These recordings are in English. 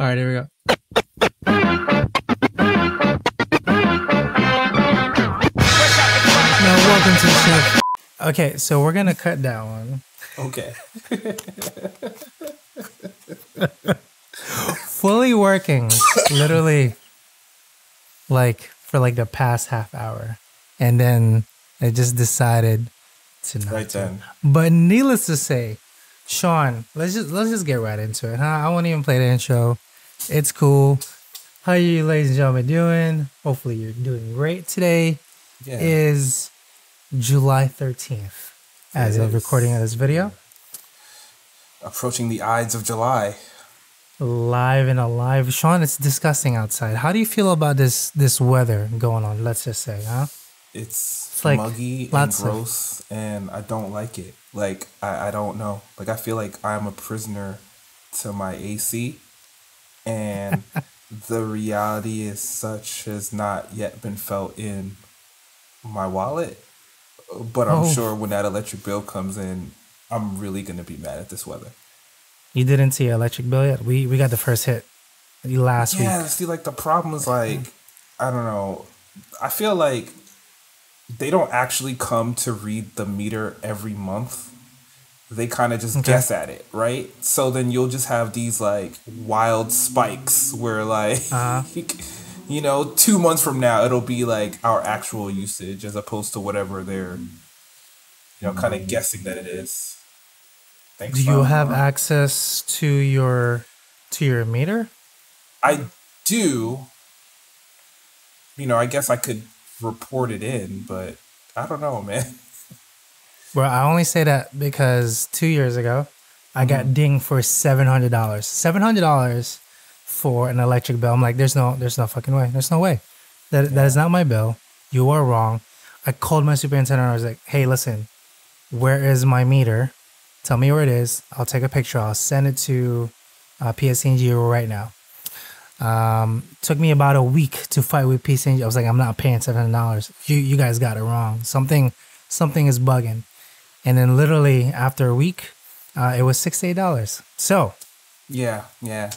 All right, here we go. Now, welcome to the show. Okay, so we're gonna cut that one. Okay. Fully working, literally, like for like the past half hour, and then I just decided to not. Right then. But needless to say, Sean, let's just get right into it, huh? I won't even play the intro. It's cool. How you, ladies and gentlemen, doing? Hopefully, you're doing great today. Yeah. Is July 13th as of recording of this video. Approaching the Ides of July. Live and alive. Sean, it's disgusting outside. How do you feel about this weather going on? Let's just say, huh? It's like muggy and gross, and I don't like it. Like, I don't know. Like, I feel like I'm a prisoner to my AC, and the reality is such has not yet been felt in my wallet. But I'm sure when that electric bill comes in, I'm really going to be mad at this weather. You didn't see an electric bill yet? We got the first hit last week. Yeah, see, like, the problem is, like, I don't know. I feel like they don't actually come to read the meter every month. They kind of just guess at it, right? So then you'll just have these, like, wild spikes where, like, 2 months from now, it'll be, like, our actual usage as opposed to whatever they're, kind of guessing that it is. Thanks. Do you have access to your meter? I do. I guess I could report it in, but I don't know, man. Well, I only say that because 2 years ago, I got dinged for $700. $700 for an electric bill. I'm like, there's no fucking way. There's no way. That is not my bill. You are wrong. I called my superintendent. I was like, hey, listen, where is my meter? Tell me where it is. I'll take a picture. I'll send it to PSNG right now. Took me about a week to fight with PSNG. I was like, I'm not paying $700. You guys got it wrong. Something is bugging. And then literally after a week, it was $68. So. Yeah.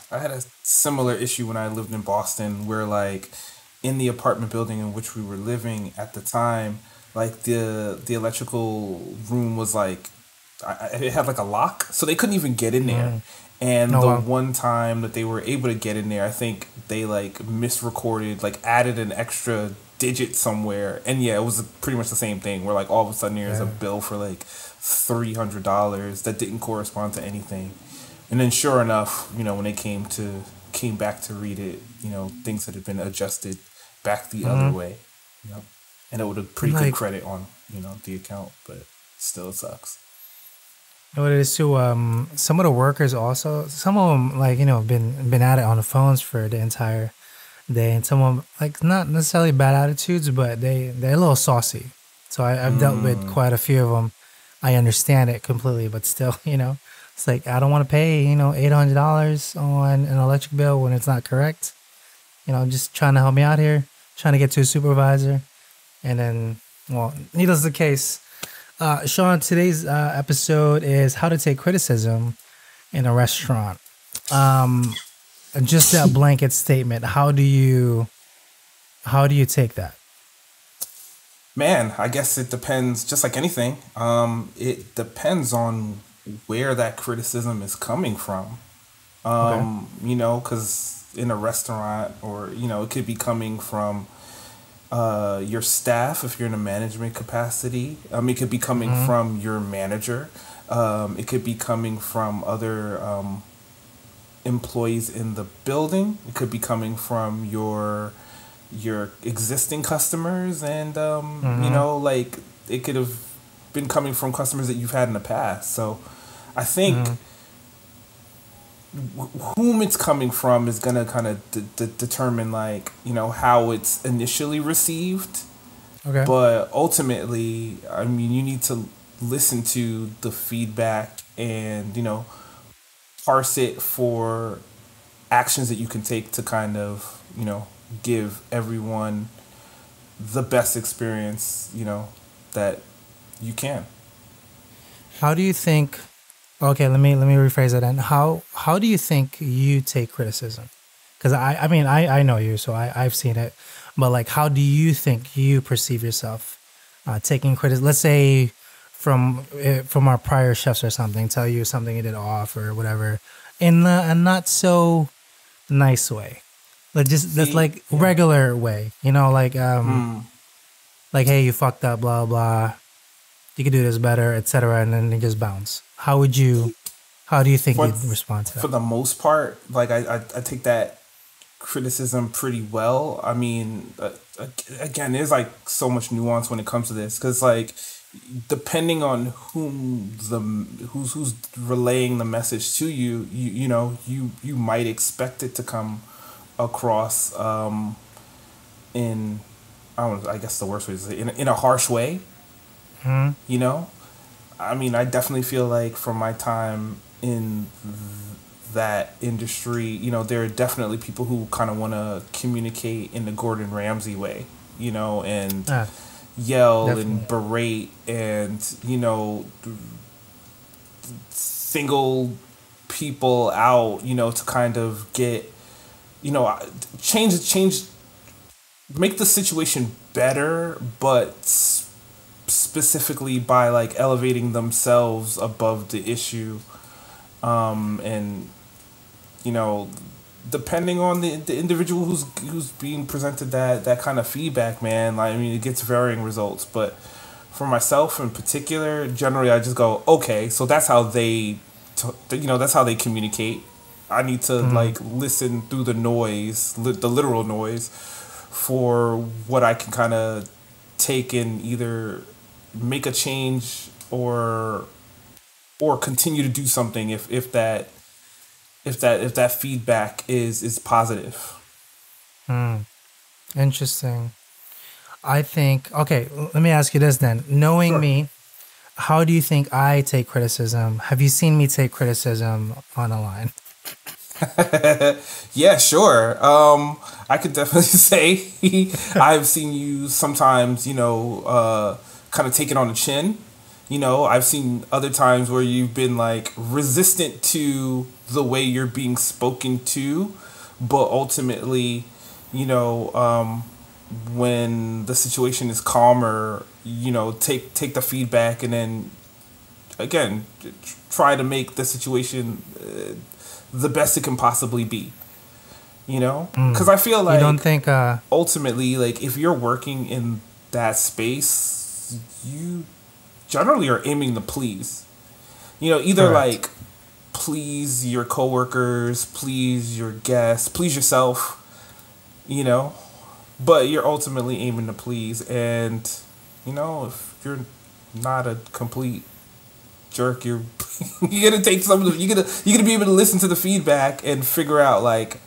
I had a similar issue when I lived in Boston where, like, in the apartment building in which we were living at the time, like, the electrical room was, like, it had, like, a lock. So they couldn't even get in there. And one time that they were able to get in there, I think they, like, misrecorded, like, added an extra digit somewhere. And, yeah, it was pretty much the same thing where, like, all of a sudden there's a bill for, like, $300 that didn't correspond to anything. And then sure enough, when they came back to read it, things had been adjusted back the other way, and it would have pretty good credit on, the account, but still it sucks. What it is too, some of the workers also, some of them, like, been at it on the phones for the entire day, and some of them, like, not necessarily bad attitudes, but they're a little saucy. So I've dealt with quite a few of them. I understand it completely, but still, it's like, I don't want to pay, $800 on an electric bill when it's not correct. Just trying to help me out here, trying to get to a supervisor. And then, well, needless the case, Sean, today's episode is how to take criticism in a restaurant. Just that blanket statement. How do you take that? Man, I guess it depends, just like anything. It depends on where that criticism is coming from. Because in a restaurant or, it could be coming from your staff if you're in a management capacity. It could be coming from your manager. It could be coming from other employees in the building. It could be coming from your existing customers, and like, it could have been coming from customers that you've had in the past. So I think whom it's coming from is going to kind of determine, like, how it's initially received. Okay. But ultimately, you need to listen to the feedback and, parse it for actions that you can take to kind of, give everyone the best experience, that you can. How do you think, Okay, let me rephrase that. And how do you think you take criticism? Because I mean I know you, so I've seen it. But like, how do you think you perceive yourself taking criticism? Let's say from our prior chefs or something, tell you something you did off or whatever, in a not so nice way. Like just that's See, like yeah. regular way, like hey, you fucked up, blah blah. You could do this better, etc. And then they just bounce. How do you think For you'd respond to for that? the most part, like I take that criticism pretty well. I mean, again, there's like so much nuance when it comes to this because like depending on who's relaying the message to you, you might expect it to come across in I don't know, I guess the worst way is in a harsh way, Hmm. you know. I mean, I definitely feel like from my time in that industry, there are definitely people who kind of want to communicate in the Gordon Ramsay way, and Ah, yell and definitely. berate and, single people out, to kind of get, change, make the situation better, but specifically by like elevating themselves above the issue, and you know depending on the individual who's being presented that kind of feedback, man, like, I mean, it gets varying results. But for myself in particular, generally I just go, okay, so that's how that's how they communicate. I need to Hmm. like listen through the noise, the literal noise, for what I can kind of take and either make a change or continue to do something if that feedback is positive. Hmm. Interesting. I think okay. Let me ask you this then. Knowing Sure. me, how do you think I take criticism? Have you seen me take criticism on a line? Yeah, sure. I could definitely say I've seen you sometimes, kind of take it on the chin. I've seen other times where you've been like resistant to the way you're being spoken to, but ultimately, you know, um, when the situation is calmer, take the feedback and then again try to make the situation the best it can possibly be. Hmm. Because I feel You don't like think? ultimately, like if you're working in that space, you generally are aiming to please. Either Correct. like please your coworkers, please your guests, please yourself, you know, but you're ultimately aiming to please. And if you're not a complete jerk, you're gonna take some of the you're gonna be able to listen to the feedback and figure out like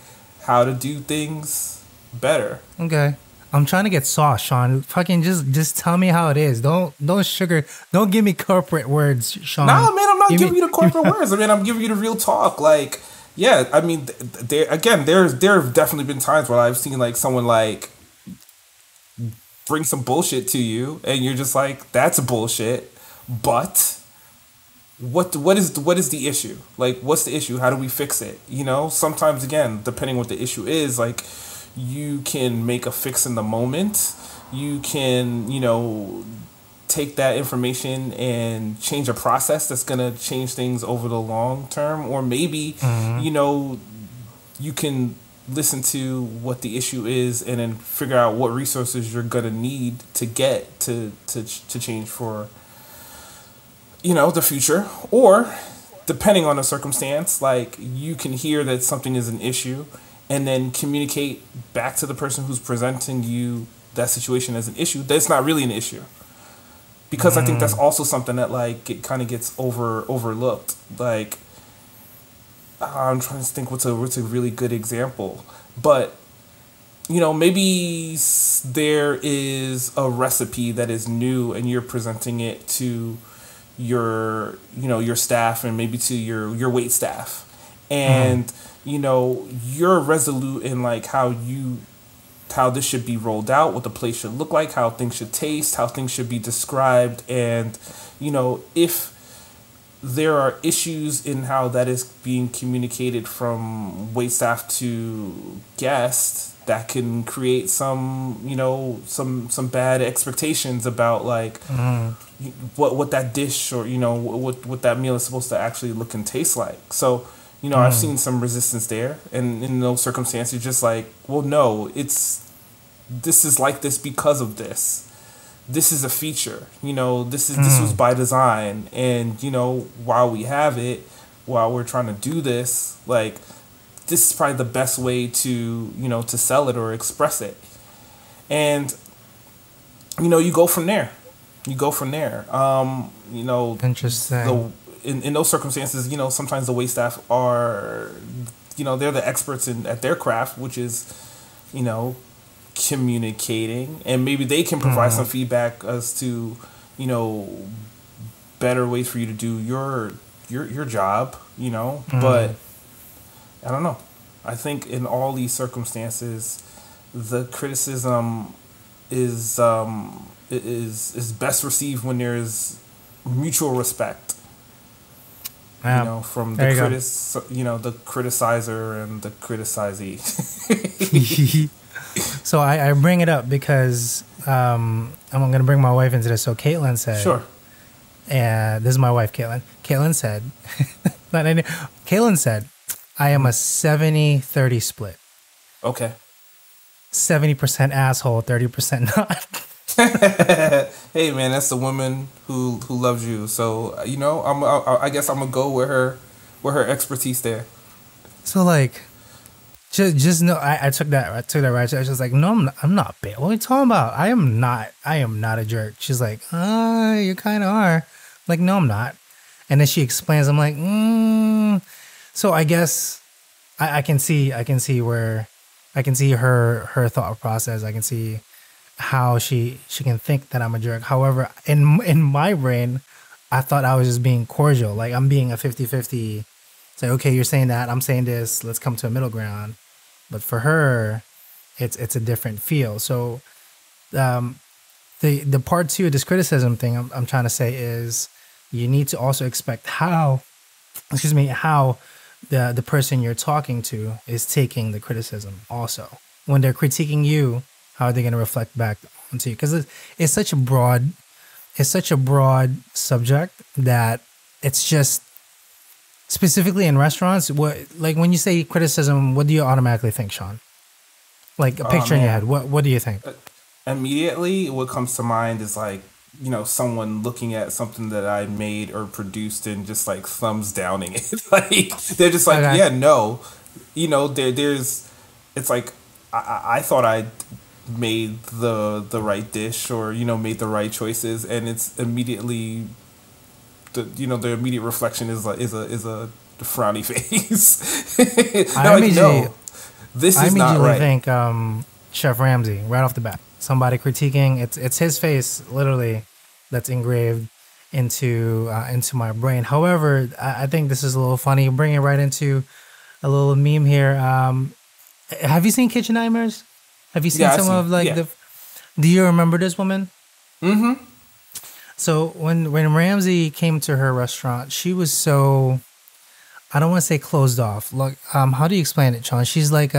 how to do things better. Okay. I'm trying to get sauce, Sean. Fucking just tell me how it is. Don't sugar. Don't give me corporate words, Sean. Nah, man, I'm not Give giving me you the corporate words. I mean, I'm giving you the real talk. Like, yeah, I mean, there have definitely been times where I've seen like someone like bring some bullshit to you, and you're just like, that's bullshit. But what is the issue? Like, what's the issue? How do we fix it? Sometimes again, depending what the issue is, like you can make a fix in the moment. You can, take that information and change a process that's going to change things over the long term, or maybe Mhm. you know you can listen to what the issue is and then figure out what resources you're going to need to get to change for the future. Or depending on the circumstance, like you can hear that something is an issue and then communicate back to the person who's presenting you that situation as an issue that's not really an issue, because I think that's Mm. also something that like it kind of gets overlooked. Like, I'm trying to think what's a really good example, but maybe there is a recipe that is new and you're presenting it to your staff and maybe to your wait staff, Mhm. and you're resolute in like how this should be rolled out, what the place should look like, how things should taste, how things should be described. And if there are issues in how that is being communicated from waitstaff to guests that can create some, some bad expectations about like what that dish or what that meal is supposed to actually look and taste like. So I've seen some resistance there, and in those circumstances, just like, well, no, this is like this because of this. This is a feature, this was by design, and while we have it, while we're trying to do this, like, this is probably the best way to to sell it or express it, and you go from there. Interesting. In those circumstances, sometimes the waitstaff are, they're the experts at their craft, which is, communicating, and maybe they can provide some feedback as to better ways for you to do your job, but I don't know. I think in all these circumstances, the criticism is best received when there's mutual respect, from the the criticizer and the criticizee. So I bring it up because I'm going to bring my wife into this. So Caitlin said, sure. And this is my wife, Caitlin. Caitlin said, I am a 70-30 split. Okay. 70% asshole, 30% not. Hey man, that's the woman who loves you. So I guess I'm gonna go with her expertise there. So like, just know I took that right. I was just like, no, I'm not bad. What are you talking about? I am not a jerk. She's like, you kind of are. I'm like, no, I'm not. And then she explains. I'm like, So I guess I can see her thought process. I can see how she can think that I'm a jerk. However, in my brain, I thought I was just being cordial. Like, I'm being a 50-50. It's like, okay, you're saying that, I'm saying this, let's come to a middle ground. But for her, it's a different feel. So the part two of this criticism thing I'm trying to say is you need to also expect how the person you're talking to is taking the criticism also. When they're critiquing you, how are they going to reflect back onto you? Because it's such a broad subject that it's just, specifically in restaurants, like when you say criticism, what do you automatically think, Sean? Like a picture in your head. What do you think? Immediately, what comes to mind is like, someone looking at something that I made or produced and just like thumbs downing it. Like, they're just like, okay. Yeah, no. There's, it's like, I thought I made the right dish or, made the right choices, and it's immediately, the immediate reflection is a frowny face. I immediately think Chef Ramsay right off the bat. Somebody critiquing, it's his face literally that's engraved into my brain. However, I think this is a little funny. Bring it right into a little meme here. Have you seen Kitchen Nightmares? Have you seen do you remember this woman? Mm-hmm. So when Ramsay came to her restaurant, she was so, I don't want to say closed off. Like, how do you explain it, Sean? She's like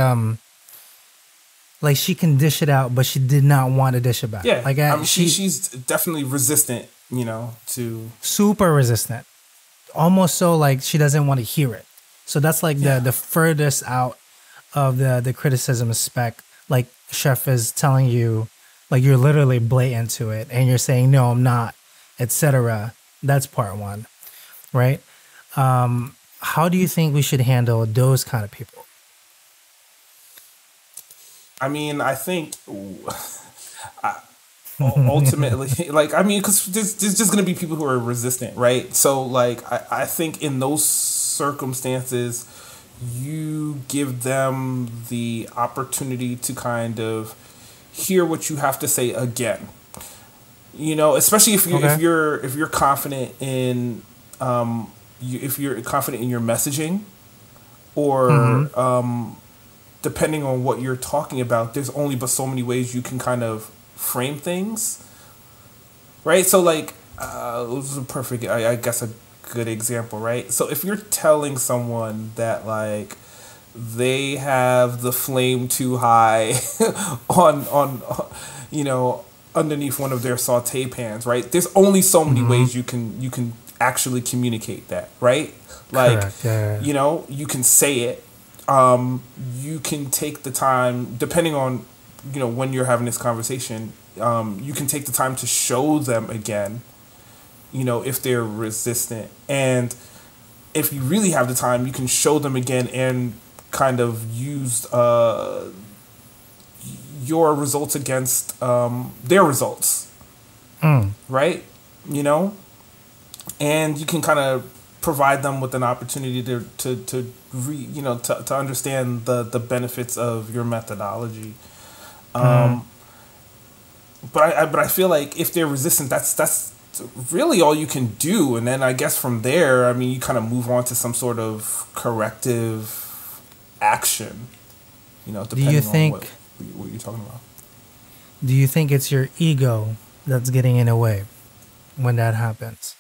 she can dish it out, but she did not want to dish it back. Yeah, like she's definitely resistant, to super resistant, almost so like she doesn't want to hear it. So that's like the furthest out of the criticism spec. Like, chef is telling you, like, you're literally blatant to it, and you're saying no, I'm not, etc. That's part one, right? How do you think we should handle those kind of people? I mean, I think ultimately, like, I mean, because there's just going to be people who are resistant, right? So, like, I think in those circumstances, you give them the opportunity to kind of hear what you have to say again. Especially if you're confident in if you're confident in your messaging, or depending on what you're talking about, there's only but so many ways you can kind of frame things, right? So like, this is a perfect, I guess, a good example, right? So if you're telling someone that like they have the flame too high on you know, underneath one of their saute pans, right? There's only so many ways you can actually communicate that, right? Like, Correct. Yeah. you know, you can say it. You can take the time, depending on, you know, when you're having this conversation, you can take the time to show them again, you know, if they're resistant. And if you really have the time, you can show them again and kind of use your results against their results, right? You know, and you can kind of provide them with an opportunity to understand the benefits of your methodology. But I feel like if they're resistant, that's really all you can do. And then I guess from there, I mean, you kind of move on to some sort of corrective action, you know, depending on what you're talking about. Do you think it's your ego that's getting in the way when that happens?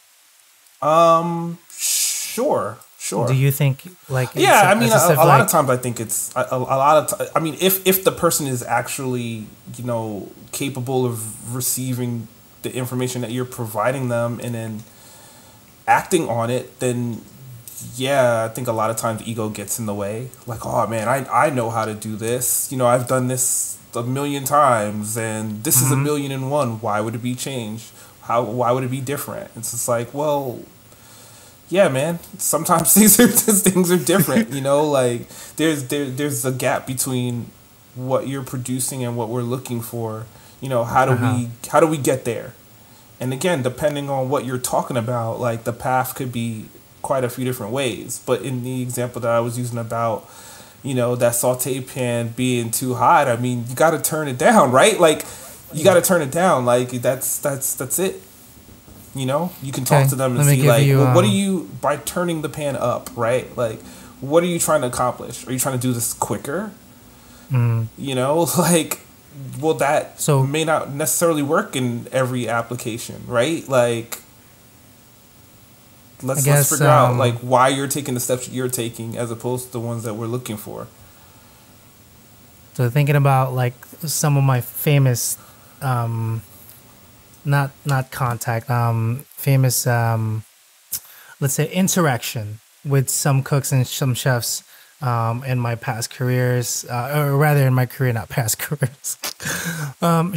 Sure. Do you think like yeah? I mean, a lot of times I think it's a lot of. I mean, if the person is actually, you know, capable of receiving the information that you're providing them and then acting on it, then yeah, I think a lot of times ego gets in the way. Like, oh man, I know how to do this. You know, I've done this a million times, and this is 1,000,001. Why would it be changed? Why would it be different? It's just like, well, yeah, man. Sometimes things are different. You know, like there's a gap between what you're producing and what we're looking for. You know, how do we get there? And again, depending on what you're talking about, like the path could be quite a few different ways. But in the example that I was using about, you know, that saute pan being too hot, I mean, you got to turn it down, right? Like, you got to turn it down. Like, that's it. You know, you can talk to them and see, like, well, what are you, by turning the pan up, right? Like, what are you trying to accomplish? Are you trying to do this quicker? You know, like, well, that may not necessarily work in every application, right? Like, let's figure out like why you're taking the steps you're taking as opposed to the ones that we're looking for. So thinking about like some of my famous, not contact, famous, let's say interaction with some cooks and some chefs in my past careers, or rather in my career, not past careers.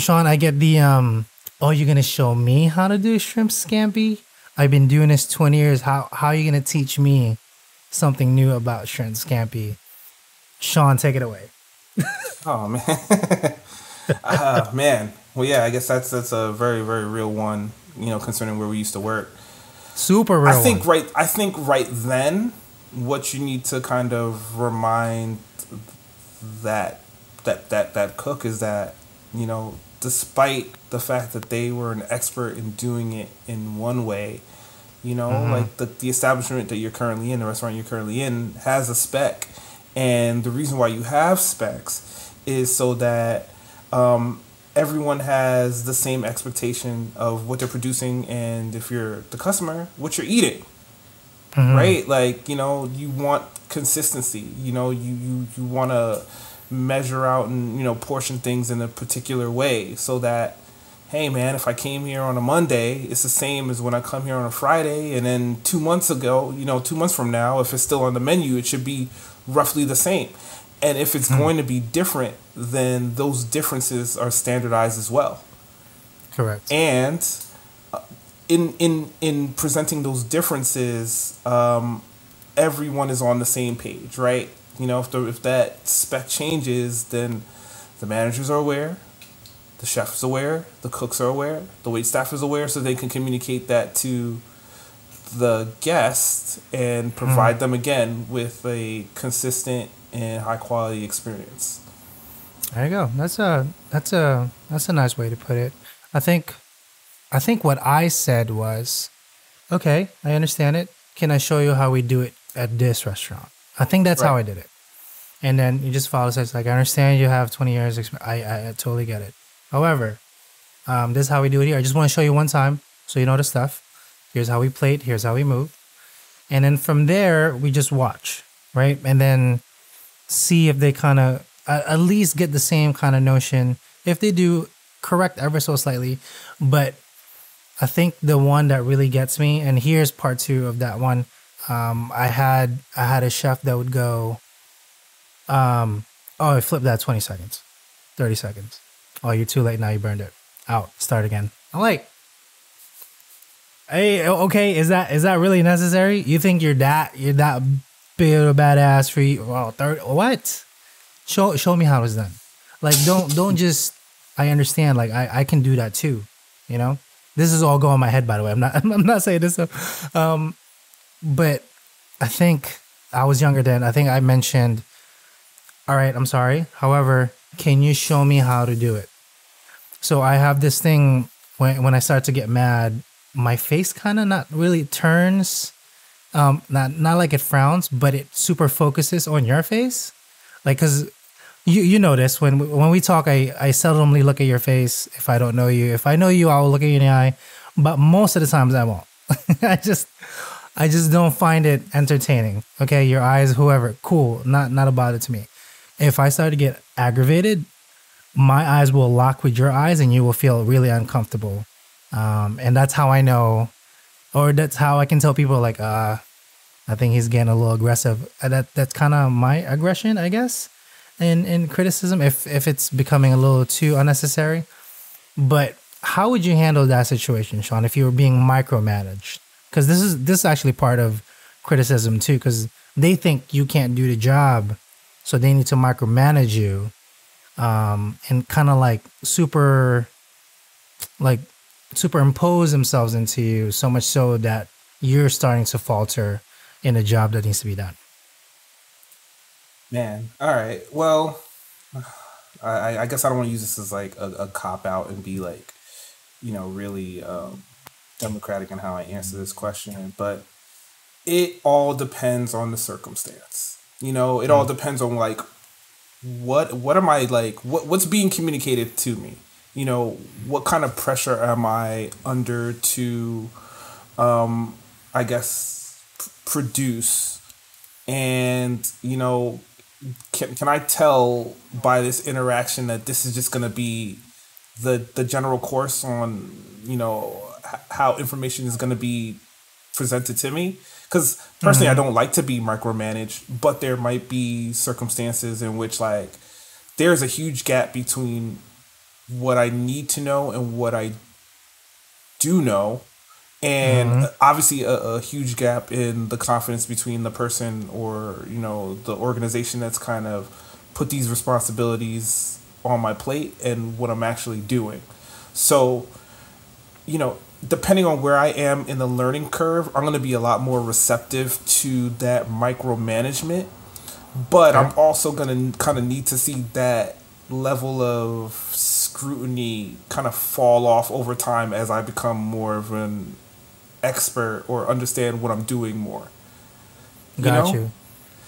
Sean, I get the, oh, you're going to show me how to do shrimp scampi? I've been doing this 20 years. How are you going to teach me something new about shrimp scampi? Sean, take it away. Oh, man. Man. Well, yeah, I guess that's a very, very real one, you know, concerning where we used to work. Super real. I think right then, what you need to kind of remind that cook is that, you know, despite the fact that they were an expert in doing it in one way, you know, like the establishment that you're currently in, the restaurant you're currently in, has a spec. And the reason why you have specs is so that everyone has the same expectation of what they're producing, and if you're the customer, what you're eating. Right? Like, you know, you want consistency. You know, you want to measure out and, you know, portion things in a particular way so that, hey, man, if I came here on a Monday, it's the same as when I come here on a Friday. And then 2 months ago, you know, 2 months from now, if it's still on the menu, it should be roughly the same. And if it's going to be different, then those differences are standardized as well. Correct. And in presenting those differences, everyone is on the same page, right? You know, if that spec changes, then the managers are aware, the chef is aware, the cooks are aware, the wait staff is aware, so they can communicate that to the guest and provide them again with a consistent and high quality experience. There you go. That's a nice way to put it. I think what I said was, okay, I understand it. Can I show you how we do it at this restaurant? I think that's how I did it. And then you just follow it. Like, I understand you have 20 years experience. I totally get it. However, this is how we do it here. I just want to show you one time so you know the stuff. Here's how we plate. Here's how we move. And then from there, we just watch, right? And then see if they kind of at least get the same kind of notion. If they do, correct ever so slightly. But I think the one that really gets me, and here's part two of that one. I had a chef that would go, oh, I flipped that 20 seconds, 30 seconds. Oh, you're too late now. You burned it. Out. Start again. I'm like, hey, okay, is that really necessary? You think you're that big of a badass for you? Well, what? Show me how it's done. Like, don't just. I understand. Like, I can do that too. You know, this is all going in my head. By the way, I'm not saying this stuff. But I think I was younger then. I think I mentioned, all right, I'm sorry. However, can you show me how to do it? So I have this thing when I start to get mad, my face kind of not really turns, not like it frowns, but it super focuses on your face. Like, cause you know this, when we talk, I seldomly look at your face if I don't know you. If I know you, I'll look at you in the eye, but most of the times I won't. I just don't find it entertaining. Okay, your eyes, whoever, cool, not about it to me. If I start to get aggravated, my eyes will lock with your eyes and you will feel really uncomfortable. And that's how I know, or that's how I can tell people like, I think he's getting a little aggressive. That's kind of my aggression, I guess, in criticism, if it's becoming a little too unnecessary. But how would you handle that situation, Sean, if you were being micromanaged? Because this is actually part of criticism too, because they think you can't do the job, so they need to micromanage you, and kind of like superimpose themselves into you, so much so that you're starting to falter in a job that needs to be done. Man, all right. Well, I guess I don't want to use this as like a cop out and be like, really democratic in how I answer this question, but it all depends on the circumstance. It all depends on like what am I like, what's being communicated to me. What kind of pressure am I under to, I guess, produce, and can I tell by this interaction that this is just going to be the general course on how information is going to be presented to me? Because personally, I don't like to be micromanaged, but there might be circumstances in which like there's a huge gap between what I need to know and what I do know, and obviously a huge gap in the confidence between the person or the organization that's kind of put these responsibilities on my plate and what I'm actually doing. So depending on where I am in the learning curve, I'm going to be a lot more receptive to that micromanagement, but I'm also going to kind of need to see that level of scrutiny kind of fall off over time as I become more of an expert or understand what I'm doing more. Got you.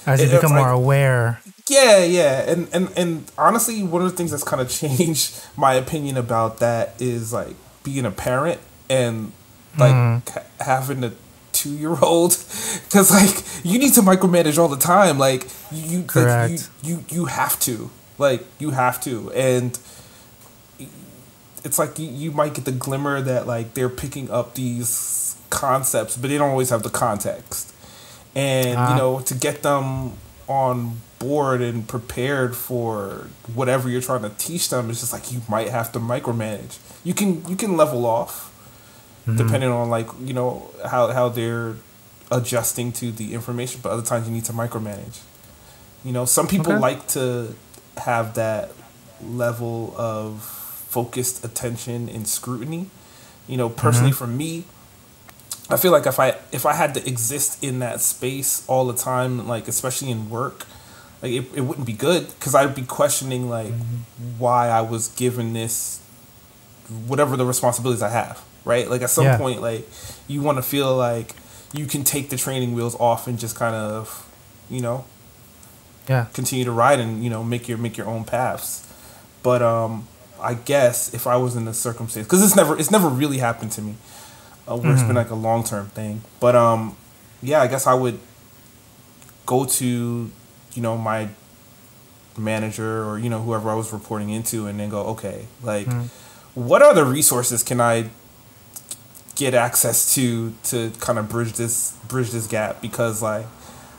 As you become more aware. Yeah. And honestly, one of the things that's kind of changed my opinion about that is like being a parent and like having a 2-year-old, because like you need to micromanage all the time. Like you have to. Like you have to, and it's like you might get the glimmer that like they're picking up these concepts, but they don't always have the context. And to get them on board and prepared for whatever you're trying to teach them, it's just like you might have to micromanage. You can level off depending on like how they're adjusting to the information, but other times you need to micromanage. Some people like to have that level of focused attention and scrutiny. Personally for me, I feel like if I had to exist in that space all the time, like especially in work, like it wouldn't be good, because I'd be questioning like why I was given this, whatever the responsibilities I have, right? Like at some point, like you want to feel like you can take the training wheels off and just kind of, continue to ride and make your own paths. But I guess if I was in a circumstance, because it's never really happened to me, where it's been like a long-term thing, but yeah, I guess I would go to, my manager or, whoever I was reporting into and then go, okay, like, what other resources can I get access to kind of bridge this gap? Because like,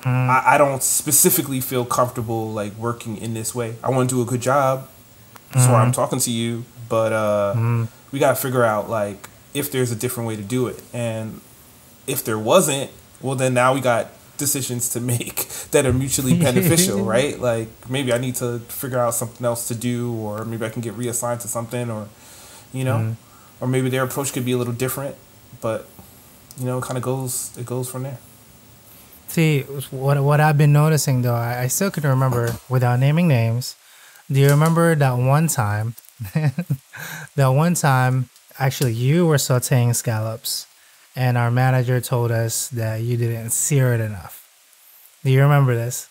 I don't specifically feel comfortable like working in this way. I want to do a good job. That's why I'm talking to you. But we got to figure out like if there's a different way to do it. And if there wasn't, well, then now we got decisions to make that are mutually beneficial, right? Like maybe I need to figure out something else to do, or maybe I can get reassigned to something, or or maybe their approach could be a little different. But it kind of goes from there. See, what I've been noticing though, I still can remember without naming names. Do you remember that one time? That one time, actually, you were sautéing scallops, and our manager told us that you didn't sear it enough. Do you remember this?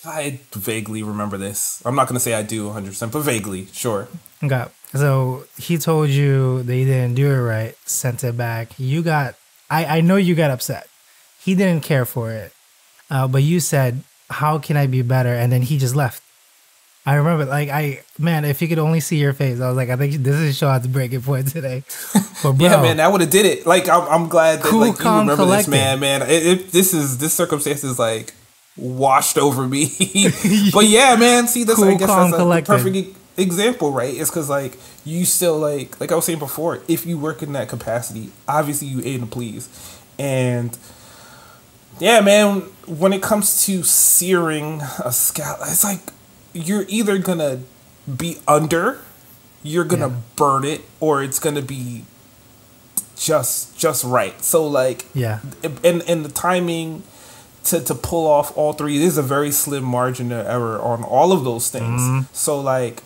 I vaguely remember this. I'm not going to say I do 100%, but vaguely, sure. Okay. So he told you that you didn't do it right, sent it back. I know you got upset. He didn't care for it. But you said, how can I be better? And then he just left. I remember, man, if you could only see your face, I was like, I think this is Sean's breaking point today. But bro, yeah, man, that would have did it. Like, I'm glad that cool, like you remember collected. this, man. This circumstance is like washed over me. But yeah, man, see, that's cool, I guess that's the collected. perfect example, right? It's because like you still like I was saying before, if you work in that capacity, obviously you aim to please, and yeah, man, when it comes to searing a scallop, it's like you're either gonna be under, you're gonna burn it, or it's gonna be just right. So like, and the timing to pull off all three, there's a very slim margin of error on all of those things. So like,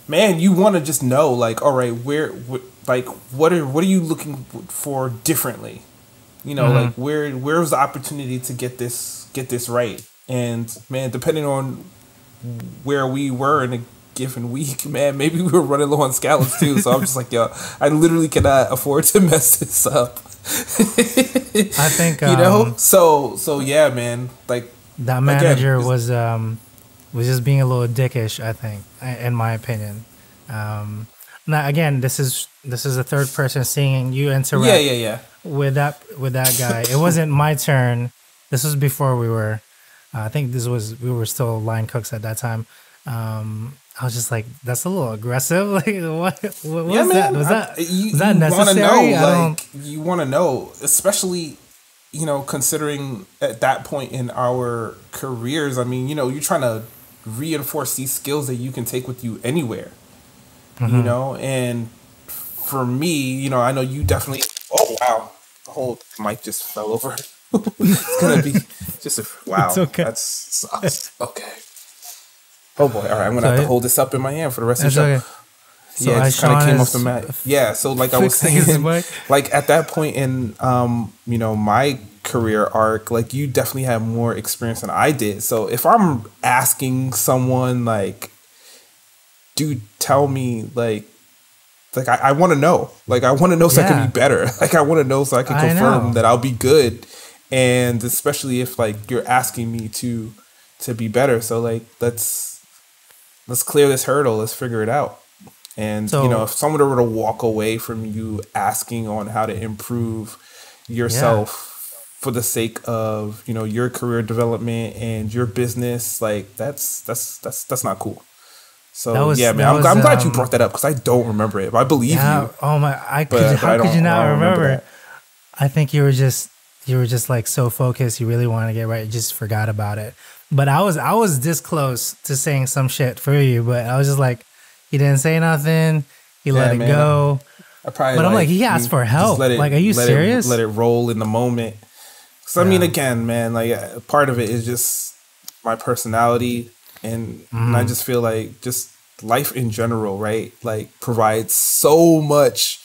man, you want to just know like, all right, what are you looking for differently? Like where's the opportunity to get this right? And man, depending on where we were in a given week, man, maybe we were running low on scallops too. So I'm just like, yo, I literally cannot afford to mess this up. I think So yeah, man. Like that manager again, was just being a little dickish. I think, in my opinion. Now again, this is the third person seeing you interact. With that guy. It wasn't my turn. This was before we were. I think we were still line cooks at that time. I was just like, that's a little aggressive. Like, what was that? Was that necessary? You want to know, especially, considering at that point in our careers. I mean, you're trying to reinforce these skills that you can take with you anywhere. And for me, I know you definitely. Oh wow, the whole mic just fell over. It's gonna be just wow. It's okay. That sucks. Okay. Oh boy! All right, I'm gonna have to hold this up in my hand for the rest of the show. Okay. So it just kind of came off the mat. Yeah, so like I was saying, like at that point in my career arc, like you definitely have more experience than I did. So if I'm asking someone like, dude, tell me like I want to know. Like I want to know so I can be better. Like I want to know so I can confirm that I'll be good. And especially if like you're asking me to be better. So like let's clear this hurdle. Let's figure it out. And if someone were to walk away from you asking on how to improve yourself for the sake of, your career development and your business, like that's not cool. So man, I'm glad you brought that up because I don't remember it. But I believe you. Oh my! How could you not remember? I think you were just like so focused. You really wanted to get right. You just forgot about it. But I was this close to saying some shit for you, but I was just like, he didn't say nothing. He let it go. But I'm like, he asked for help. Like, are you serious? Let it roll in the moment. So I mean, again, man, like part of it is just my personality. And I just feel like just life in general, right? Like provides so much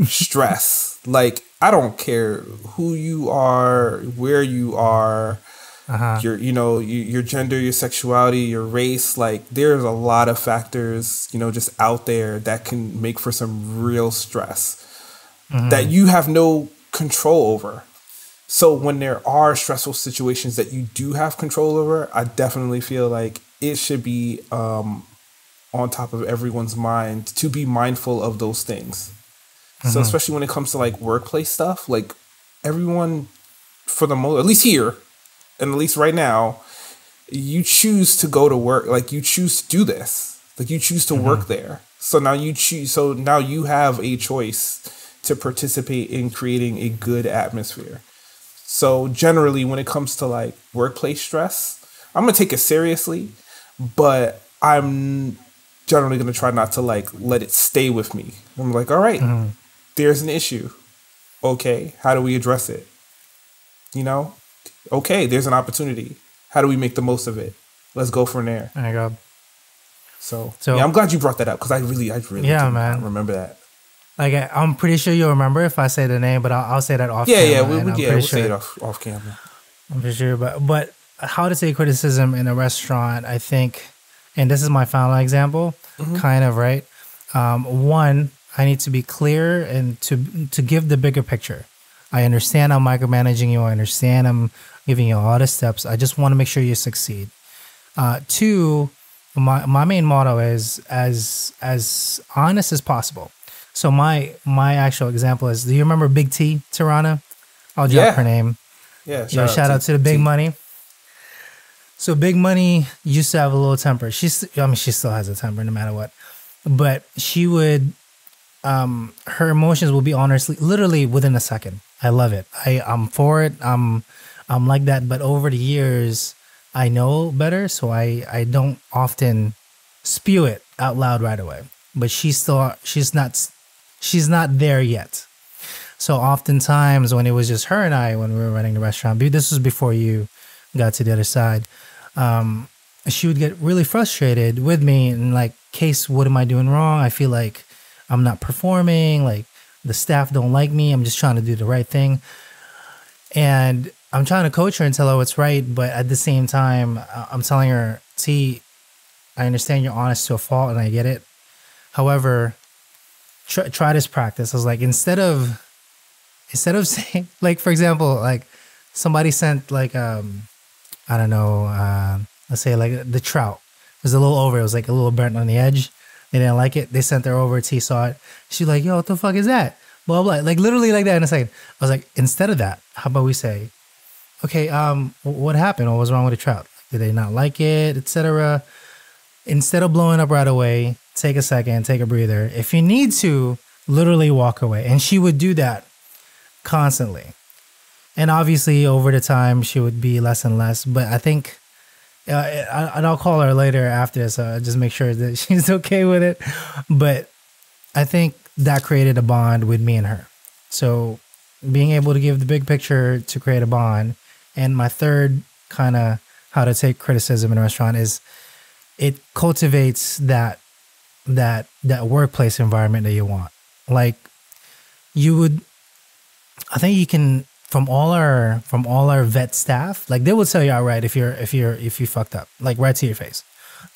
stress. Like I don't care who you are, where you are, your gender, your sexuality, your race. Like there's a lot of factors, just out there that can make for some real stress that you have no control over. So when there are stressful situations that you do have control over, I definitely feel like it should be on top of everyone's mind to be mindful of those things. So especially when it comes to like workplace stuff, like everyone, for the most, at least here, and at least right now, you choose to go to work. Like you choose to do this. Like you choose to work there. So now you choose. So now you have a choice to participate in creating a good atmosphere. So generally, when it comes to like workplace stress, I'm gonna take it seriously, but I'm generally gonna try not to like let it stay with me. I'm like, all right, there's an issue. Okay, how do we address it? You know, okay, there's an opportunity. How do we make the most of it? Let's go from there. There you go. So yeah, I'm glad you brought that up because I really yeah, man, remember that. Like I'm pretty sure you'll remember if I say the name, but I'll say that off. Yeah, camera, we'll say it off camera. I'm for sure, but how to take criticism in a restaurant, I think, and this is my final example, kind of right. One, I need to be clear and to give the bigger picture. I understand I'm micromanaging you. I understand I'm giving you all the steps. I just want to make sure you succeed. Two, my main motto is as honest as possible. So my actual example is, do you remember Big T, Tirana? I'll drop her name. Yeah, shout out to the Big Money. So Big Money used to have a little temper. She still has a temper no matter what. But she would, her emotions will be on her sleeve literally within a second. I love it. I'm for it. I'm like that. But over the years, I know better, so I don't often spew it out loud right away. But she's not there yet. So oftentimes when it was just her and I, when we were running the restaurant, this was before you got to the other side, she would get really frustrated with me and like, Case, what am I doing wrong? I feel like I'm not performing, like the staff don't like me. I'm just trying to do the right thing. And I'm trying to coach her and tell her what's right. But at the same time, I'm telling her, T, I understand you're honest to a fault and I get it. However, try this practice. I was like, instead of saying, like, for example, like somebody sent like, I don't know, let's say like the trout. It was a little over. It was like a little burnt on the edge. They didn't like it. They sent her over. T saw it. She's like, yo, what the fuck is that? Blah, blah. Like literally like that in a second. I was like, instead of that, how about we say, okay, what happened? What was wrong with the trout? Did they not like it, etc.? Instead of blowing up right away, take a second, take a breather. If you need to, literally walk away. And she would do that constantly. And obviously over the time, she would be less and less. But I think, and I'll call her later after this, just make sure that she's okay with it. But I think that created a bond with me and her. So being able to give the big picture to create a bond. And my third kind of how to take criticism in a restaurant is it cultivates that workplace environment that you want. Like I think you can, from all our vet staff, like they will tell you outright if you fucked up, like right to your face.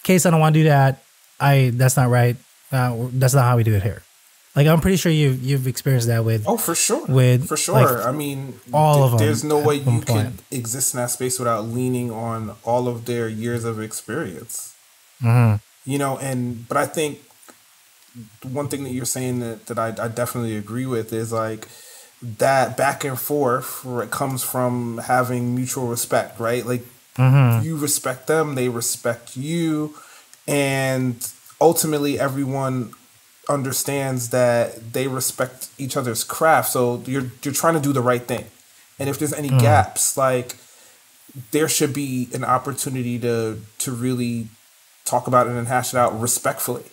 Case, I don't want to do that. That's not right. That's not how we do it here. Like I'm pretty sure you've experienced that with. Oh, for sure. For sure. Like, I mean, all of them. There's no way you can exist in that space without leaning on all of their years of experience. Mm-hmm. You know, but I think one thing that you're saying that I definitely agree with is like that back and forth where it comes from having mutual respect, right? Like you respect them, they respect you, and ultimately everyone understands that they respect each other's craft. So you're trying to do the right thing, and if there's any gaps, like there should be an opportunity to really talk about it and hash it out respectfully.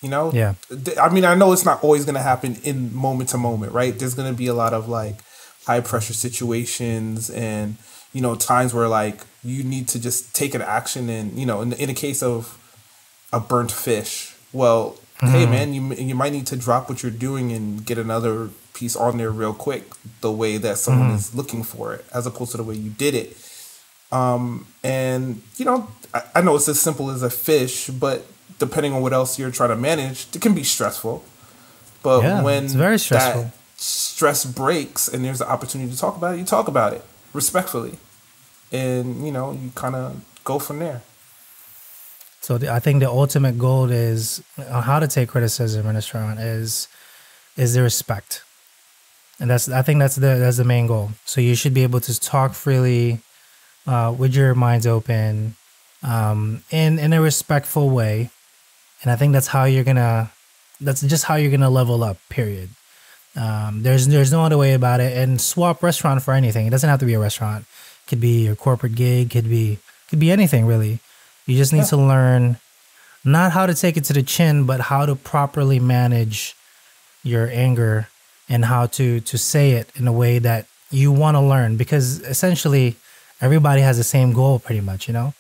You know? Yeah. I mean, I know it's not always going to happen in moment to moment, right? There's going to be a lot of like high pressure situations and, you know, times where like you need to just take an action and, you know, in a case of a burnt fish, well, hey man, you might need to drop what you're doing and get another piece on there real quick, the way that someone is looking for it, as opposed to the way you did it. And, you know, I know it's as simple as a fish, but depending on what else you're trying to manage, it can be stressful. But when it's very stressful. that stress breaks and there's an opportunity to talk about it, you talk about it respectfully, and you kind of go from there. So I think the ultimate goal is how to take criticism in a restaurant is the respect, and I think that's the main goal. So you should be able to talk freely, with your minds open, in a respectful way, and I think that's just how you're gonna level up. Period. There's no other way about it. And swap restaurant for anything. It doesn't have to be a restaurant. It could be your corporate gig. Could be anything really. You just need to learn not how to take it to the chin, but how to properly manage your anger and how to say it in a way that you want to learn. Because essentially, everybody has the same goal, pretty much. If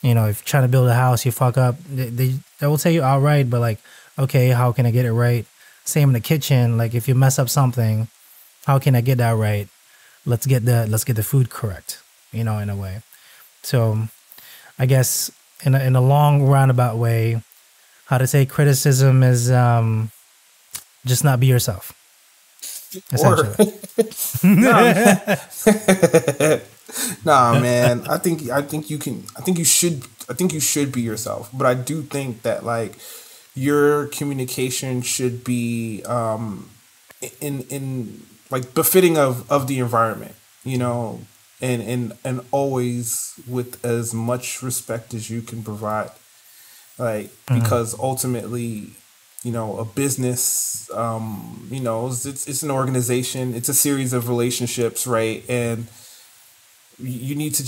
you're trying to build a house, you fuck up. They will tell you outright, but like, okay, how can I get it right? Same in the kitchen. Like, if you mess up something, how can I get that right? Let's get the food correct. In a way. So, I guess in a long roundabout way, how to take criticism is just not be yourself. Essentially. Nah, man. I think you should be yourself. But I do think that like your communication should be in like befitting of the environment, and always with as much respect as you can provide. Like, because ultimately, a business, it's an organization, it's a series of relationships, right? And you need to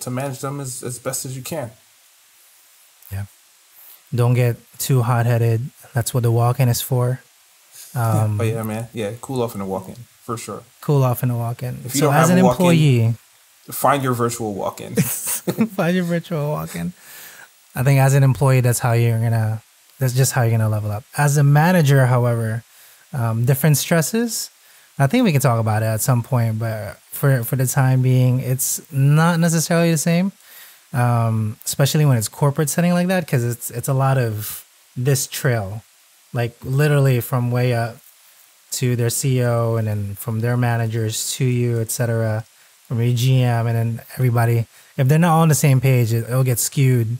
to manage them as best as you can. Yeah. Don't get too hot-headed. That's what the walk-in is for. Oh yeah, man. Yeah, cool off in the walk-in, for sure. Cool off in the walk-in. If you don't have as an employee, find your virtual walk-in. Find your virtual walk-in. I think as an employee, that's just how you're gonna level up. As a manager, however, different stresses. I think we can talk about it at some point, but for the time being, it's not necessarily the same. Especially when it's corporate setting like that, because it's a lot of this trail, like literally from way up to their CEO, and then from their managers to you, etc., from your GM, and then everybody. If they're not on the same page, it'll get skewed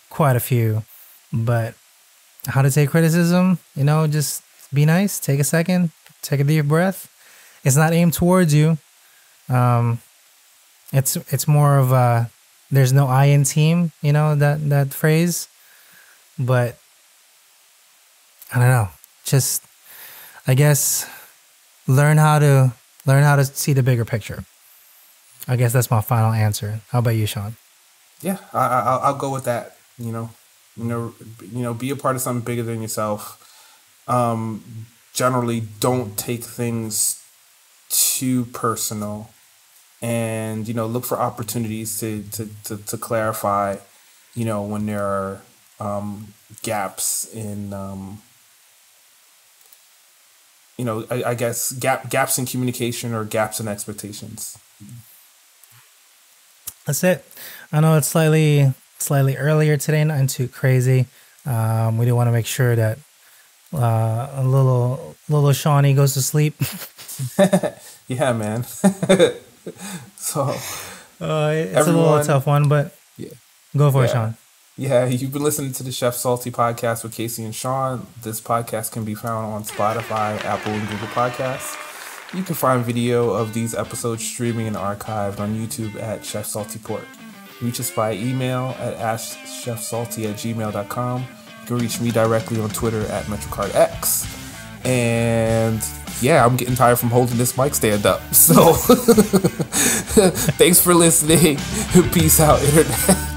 quite a few. But how to take criticism, just be nice, take a second, take a deep breath. It's not aimed towards you. It's more of a, there's no I in team, that phrase. But I don't know. Just, I guess, learn how to see the bigger picture. I guess that's my final answer. How about you, Sean? Yeah, I'll go with that. Be a part of something bigger than yourself. Generally, don't take things too personal, and look for opportunities to clarify. When there are gaps in I guess gaps in communication or gaps in expectations. That's it. I know it's slightly earlier today, nothing too crazy. We do want to make sure that a little Shawnee goes to sleep. Yeah, man. So it's a little tough one, but yeah, go for it, Sean. Yeah, you've been listening to the Chef Salty podcast with Casey and Sean. This podcast can be found on Spotify, Apple, and Google Podcasts. You can find video of these episodes streaming and archived on YouTube at Chef Salty Port. Reach us by email at AskChefSalty@gmail.com. You can reach me directly on Twitter at MetroCardX. And yeah, I'm getting tired from holding this mic stand up. So thanks for listening. Peace out, Internet.